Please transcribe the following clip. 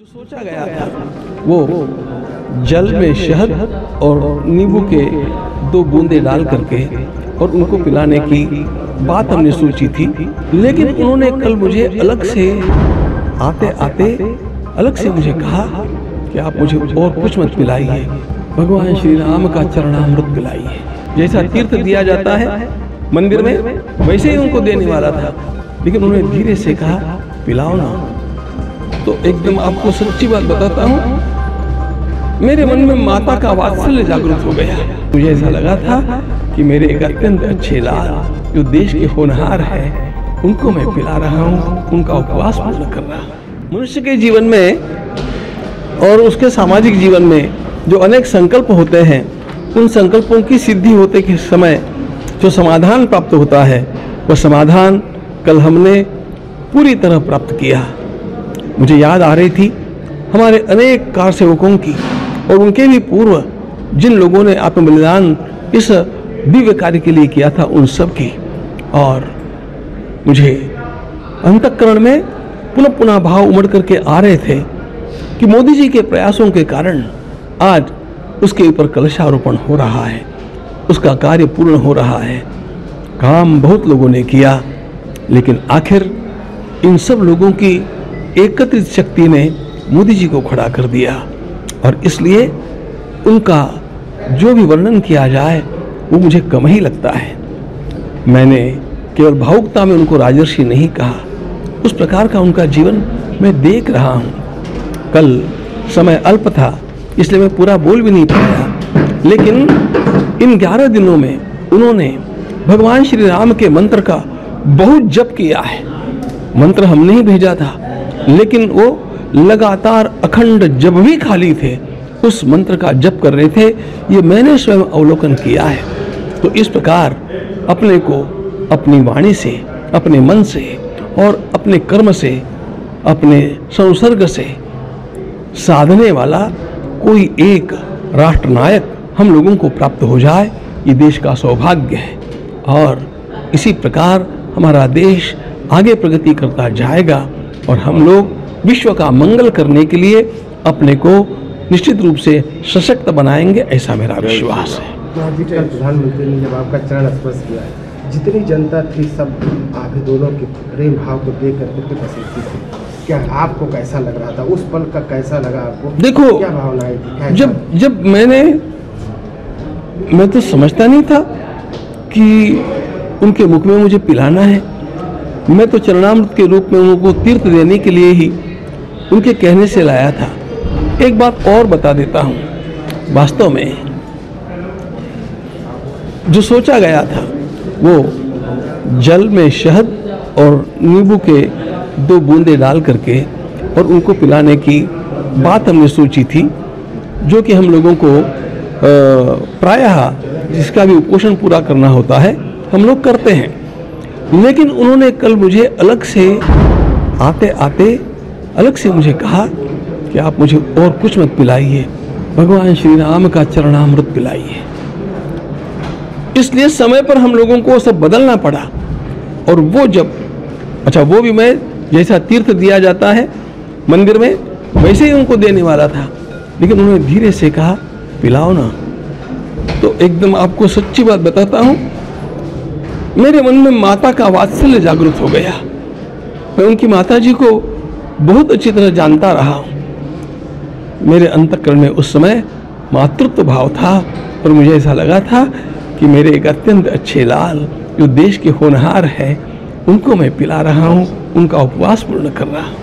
जो सोचा गया था वो जल में शहद और नींबू के 2 बूंदे डाल करके और उनको पिलाने की बात हमने सोची थी, लेकिन उन्होंने कल मुझे अलग से आते आते अलग से मुझे कहा कि आप मुझे और कुछ मत पिलाइए, भगवान श्री राम का चरणामृत पिलाइए। जैसा तीर्थ दिया जाता है मंदिर में वैसे ही उनको देने वाला था, लेकिन उन्होंने धीरे से कहा पिलाओ ना। तो एकदम आपको सच्ची बात बताता हूँ, मेरे मन में माता का वात्सल्य जागृत हो गया। मुझे ऐसा लगा था कि मेरे एक अत्यंत अच्छे लाल जो देश के होनहार हैं उनको मैं पिला रहा हूँ, उनका उपवास पूर्ण कर रहा हूँ। मनुष्य के जीवन में और उसके सामाजिक जीवन में जो अनेक संकल्प होते हैं, उन संकल्पों की सिद्धि होते के समय जो समाधान प्राप्त होता है, वह समाधान कल हमने पूरी तरह प्राप्त किया। मुझे याद आ रही थी हमारे अनेक कार सेवकों की और उनके भी पूर्व जिन लोगों ने आत्म बलिदान इस दिव्य कार्य के लिए किया था, उन सब की। और मुझे अंतःकरण में पुनः पुनः भाव उमड़ करके आ रहे थे कि मोदी जी के प्रयासों के कारण आज उसके ऊपर कलशारोपण हो रहा है, उसका कार्य पूर्ण हो रहा है। काम बहुत लोगों ने किया, लेकिन आखिर इन सब लोगों की एकत्रित शक्ति ने मोदी जी को खड़ा कर दिया। और इसलिए उनका जो भी वर्णन किया जाए वो मुझे कम ही लगता है। मैंने केवल भावुकता में उनको राजर्षि नहीं कहा, उस प्रकार का उनका जीवन मैं देख रहा हूँ। कल समय अल्प था इसलिए मैं पूरा बोल भी नहीं पाया, लेकिन इन 11 दिनों में उन्होंने भगवान श्री राम के मंत्र का बहुत जप किया है। मंत्र हमने ही भेजा था, लेकिन वो लगातार अखंड जब भी खाली थे उस मंत्र का जप कर रहे थे। ये मैंने स्वयं अवलोकन किया है। तो इस प्रकार अपने को अपनी वाणी से, अपने मन से और अपने कर्म से, अपने संसर्ग से साधने वाला कोई एक राष्ट्रनायक हम लोगों को प्राप्त हो जाए, ये देश का सौभाग्य है। और इसी प्रकार हमारा देश आगे प्रगति करता जाएगा और हम लोग विश्व का मंगल करने के लिए अपने को निश्चित रूप से सशक्त बनाएंगे, ऐसा मेरा विश्वास है। प्रधानमंत्री ने जब आपका चरण स्पर्श किया, जितनी जनता थी सब आप दोनों के प्रेम भाव को देख करके पसंद थी। क्या आपको कैसा लग रहा था उस पल का, कैसा लगा आपको? देखो, क्या भावनाएं थी? जब मैं तो समझता नहीं था कि उनके मुख में मुझे पिलाना है। मैं तो चरणामृत के रूप में उनको तीर्थ देने के लिए ही उनके कहने से लाया था। एक बात और बता देता हूँ, वास्तव में जो सोचा गया था वो जल में शहद और नींबू के 2 बूंदे डाल करके और उनको पिलाने की बात हमने सोची थी, जो कि हम लोगों को प्रायः जिसका भी पोषण पूरा करना होता है हम लोग करते हैं। लेकिन उन्होंने कल मुझे अलग से आते आते अलग से मुझे कहा कि आप मुझे और कुछ मत पिलाइए, भगवान श्री राम का चरणामृत पिलाइए। इसलिए समय पर हम लोगों को सब बदलना पड़ा। और वो जब वो भी मैं जैसा तीर्थ दिया जाता है मंदिर में वैसे ही उनको देने वाला था, लेकिन उन्होंने धीरे से कहा पिलाओ ना। तो एकदम आपको सच्ची बात बताता हूँ, मेरे मन में माता का वात्सल्य जागृत हो गया। मैं उनकी माता जी को बहुत अच्छी तरह जानता रहा हूँ। मेरे अंतःकरण में उस समय मातृत्व भाव था और मुझे ऐसा लगा था कि मेरे एक अत्यंत अच्छे लाल जो देश के होनहार हैं उनको मैं पिला रहा हूँ, उनका उपवास पूर्ण कर रहा हूँ।